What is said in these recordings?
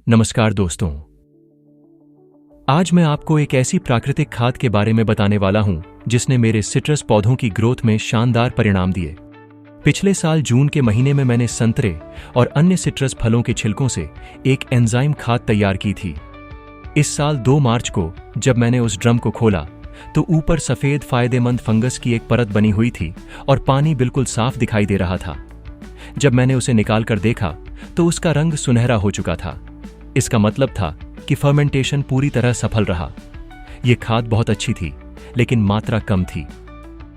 नमस्कार दोस्तों, आज मैं आपको एक ऐसी प्राकृतिक खाद के बारे में बताने वाला हूं जिसने मेरे सिट्रस पौधों की ग्रोथ में शानदार परिणाम दिए। पिछले साल जून के महीने में मैंने संतरे और अन्य सिट्रस फलों के छिलकों से एक एंजाइम खाद तैयार की थी। इस साल 2 मार्च को जब मैंने उस ड्रम को खोला तो ऊपर सफेद फायदेमंद फंगस की एक परत बनी हुई थी और पानी बिल्कुल साफ दिखाई दे रहा था। जब मैंने उसे निकाल कर देखा तो उसका रंग सुनहरा हो चुका था। इसका मतलब था कि फर्मेंटेशन पूरी तरह सफल रहा। यह खाद बहुत अच्छी थी, लेकिन मात्रा कम थी।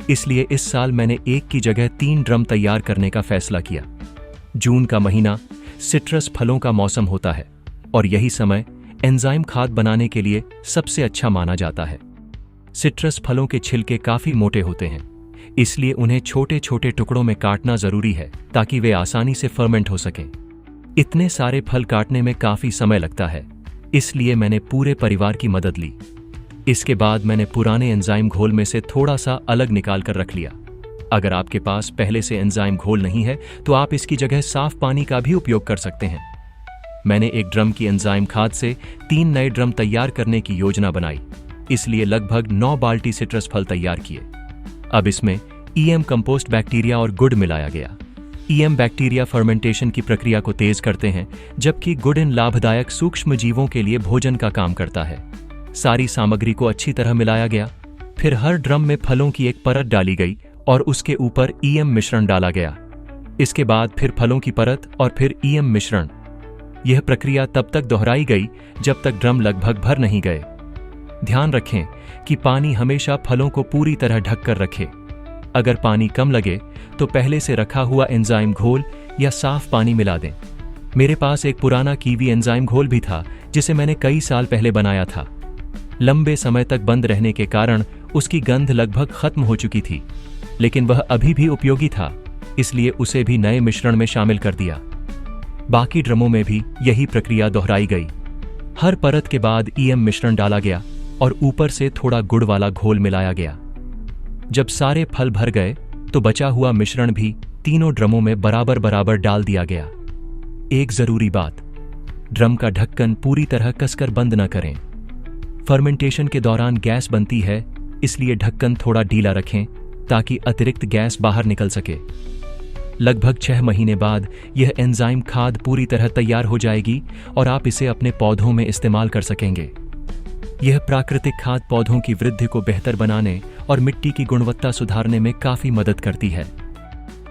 इसलिए इस साल मैंने एक की जगह 3 ड्रम तैयार करने का फैसला किया। जून का महीना सिट्रस फलों का मौसम होता है और यही समय एंजाइम खाद बनाने के लिए सबसे अच्छा माना जाता है। सिट्रस फलों के छिलके काफी मोटे होते हैं, इसलिए उन्हें छोटे छोटे टुकड़ों में काटना जरूरी है ताकि वे आसानी से फर्मेंट हो सकें। इतने सारे फल काटने में काफी समय लगता है, इसलिए मैंने पूरे परिवार की मदद ली। इसके बाद मैंने पुराने एंजाइम घोल में से थोड़ा सा अलग निकाल कर रख लिया। अगर आपके पास पहले से एंजाइम घोल नहीं है तो आप इसकी जगह साफ पानी का भी उपयोग कर सकते हैं। मैंने एक ड्रम की एंजाइम खाद से 3 नए ड्रम तैयार करने की योजना बनाई, इसलिए लगभग 9 बाल्टी सिट्रस फल तैयार किए। अब इसमें ईएम कंपोस्ट बैक्टीरिया और गुड़ मिलाया गया। ईएम बैक्टीरिया फर्मेंटेशन की प्रक्रिया को तेज करते हैं, जबकि गुड़ इन लाभदायक सूक्ष्म जीवों के लिए भोजन का काम करता है। सारी सामग्री को अच्छी तरह मिलाया गया। फिर हर ड्रम में फलों की एक परत डाली गई और उसके ऊपर ईएम मिश्रण डाला गया। इसके बाद फिर फलों की परत और फिर ईएम मिश्रण। यह प्रक्रिया तब तक दोहराई गई जब तक ड्रम लगभग भर नहीं गए। ध्यान रखें कि पानी हमेशा फलों को पूरी तरह ढक कर रखे। अगर पानी कम लगे तो पहले से रखा हुआ एंजाइम घोल या साफ पानी मिला दें। मेरे पास एक पुराना कीवी एंजाइम घोल भी था जिसे मैंने कई साल पहले बनाया था। लंबे समय तक बंद रहने के कारण उसकी गंध लगभग खत्म हो चुकी थी, लेकिन वह अभी भी उपयोगी था, इसलिए उसे भी नए मिश्रण में शामिल कर दिया। बाकी ड्रमों में भी यही प्रक्रिया दोहराई गई। हर परत के बाद ईएम मिश्रण डाला गया और ऊपर से थोड़ा गुड़ वाला घोल मिलाया गया। जब सारे फल भर गए तो बचा हुआ मिश्रण भी तीनों ड्रमों में बराबर बराबर डाल दिया गया। एक जरूरी बात, ड्रम का ढक्कन पूरी तरह कसकर बंद न करें। फर्मेंटेशन के दौरान गैस बनती है, इसलिए ढक्कन थोड़ा ढीला रखें ताकि अतिरिक्त गैस बाहर निकल सके। लगभग 6 महीने बाद यह एंजाइम खाद पूरी तरह तैयार हो जाएगी और आप इसे अपने पौधों में इस्तेमाल कर सकेंगे। यह प्राकृतिक खाद पौधों की वृद्धि को बेहतर बनाने और मिट्टी की गुणवत्ता सुधारने में काफी मदद करती है।